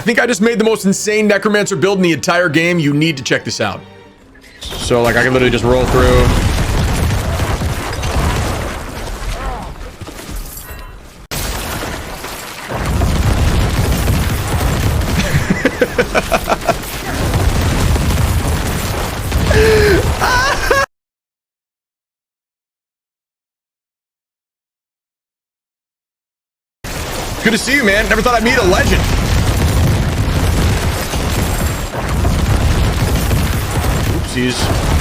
think I just made the most insane necromancer build in the entire game. You need to check this out. So like I can literally just roll through. Good to see you, man. Never thought I'd meet a legend. Oopsies.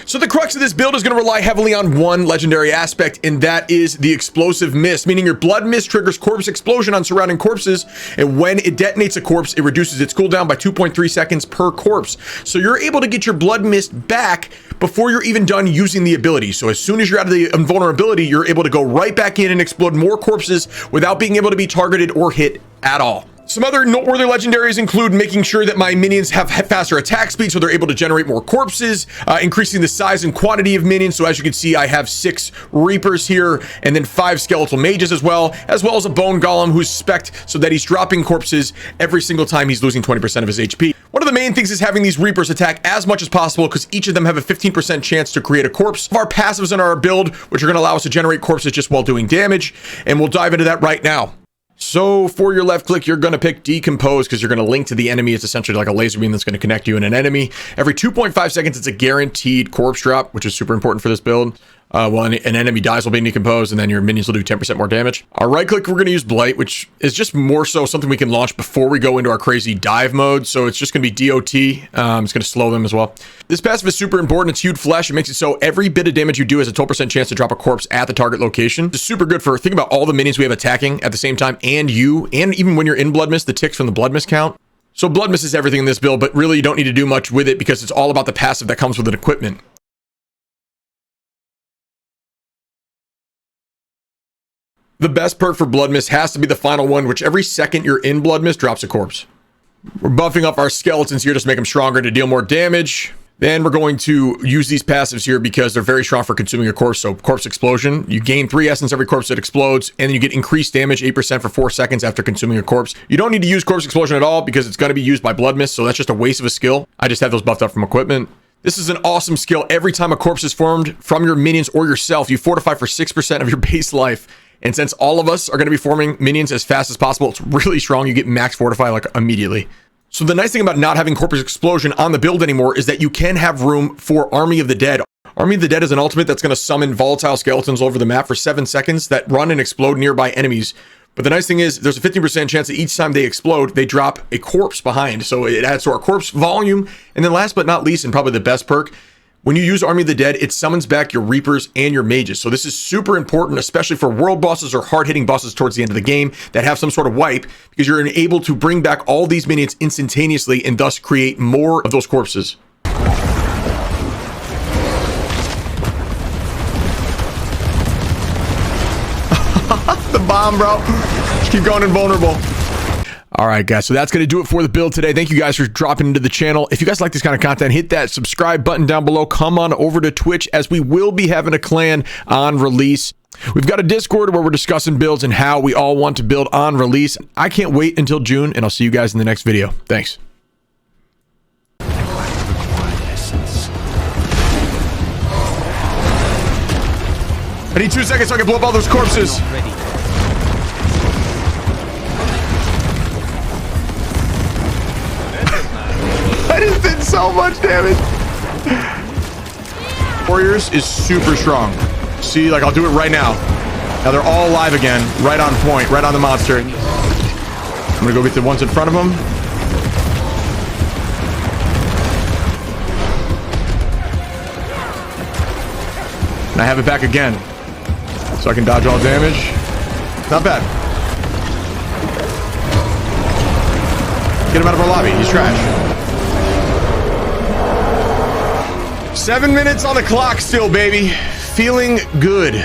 So the crux of this build is going to rely heavily on one legendary aspect, and that is the explosive mist, meaning your blood mist triggers corpse explosion on surrounding corpses, and when it detonates a corpse, it reduces its cooldown by 2.3 seconds per corpse. So you're able to get your blood mist back before you're even done using the ability. So as soon as you're out of the invulnerability, you're able to go right back in and explode more corpses without being able to be targeted or hit at all. Some other noteworthy legendaries include making sure that my minions have faster attack speed so they're able to generate more corpses, increasing the size and quantity of minions. So as you can see, I have 6 Reapers here and then 5 skeletal mages as well as a bone golem who's spec'd so that he's dropping corpses every single time he's losing 20% of his HP. One of the main things is having these Reapers attack as much as possible because each of them have a 15% chance to create a corpse. Our passives in our build, which are going to allow us to generate corpses just while doing damage, and we'll dive into that right now. So for your left click, you're going to pick decompose because you're going to link to the enemy. It's essentially like a laser beam that's going to connect you and an enemy. Every 2.5 seconds, it's a guaranteed corpse drop, which is super important for this build. When an enemy dies while being decomposed, and then your minions will do 10% more damage. Our right click, we're going to use Blight, which is just more so something we can launch before we go into our crazy dive mode. So it's just going to be DOT. It's going to slow them as well. This passive is super important. It's hued flesh. It makes it so every bit of damage you do has a 12% chance to drop a corpse at the target location. It's super good for, think about all the minions we have attacking at the same time, and you, and even when you're in blood mist, the ticks from the blood mist count. So blood mist is everything in this build, but really you don't need to do much with it because it's all about the passive that comes with an equipment. The best perk for blood mist has to be the final one, which every second you're in blood mist drops a corpse. We're buffing up our skeletons here just to make them stronger to deal more damage. Then we're going to use these passives here because they're very strong for consuming a corpse. So corpse explosion, you gain 3 essence every corpse that explodes, and then you get increased damage 8% for 4 seconds after consuming a corpse. You don't need to use corpse explosion at all because it's going to be used by blood mist, so that's just a waste of a skill. I just have those buffed up from equipment. This is an awesome skill. Every time a corpse is formed from your minions or yourself, you fortify for 6% of your base life. And since all of us are going to be forming minions as fast as possible, it's really strong. You get max fortify like immediately. So the nice thing about not having corpse explosion on the build anymore is that you can have room for Army of the Dead. Army of the Dead is an ultimate that's going to summon volatile skeletons over the map for 7 seconds that run and explode nearby enemies. But the nice thing is there's a 15% chance that each time they explode, they drop a corpse behind. So it adds to our corpse volume. And then last but not least, and probably the best perk, when you use Army of the Dead, it summons back your Reapers and your Mages. So this is super important, especially for world bosses or hard-hitting bosses towards the end of the game that have some sort of wipe, because you're able to bring back all these minions instantaneously and thus create more of those corpses. The bomb, bro. Just keep going invulnerable. All right, guys, so that's going to do it for the build today. Thank you guys for dropping into the channel. If you guys like this kind of content, hit that subscribe button down below. Come on over to Twitch as we will be having a clan on release. We've got a Discord where we're discussing builds and how we all want to build on release. I can't wait until June, and I'll see you guys in the next video. Thanks. I need 2 seconds so I can blow up all those corpses. I just did so much damage. Warriors is super strong. See, like I'll do it right now. Now they're all alive again, right on point, right on the monster. I'm gonna go get the ones in front of them. And I have it back again, so I can dodge all damage. Not bad. Get him out of our lobby. He's trash. 7 minutes on the clock still, baby. Feeling good.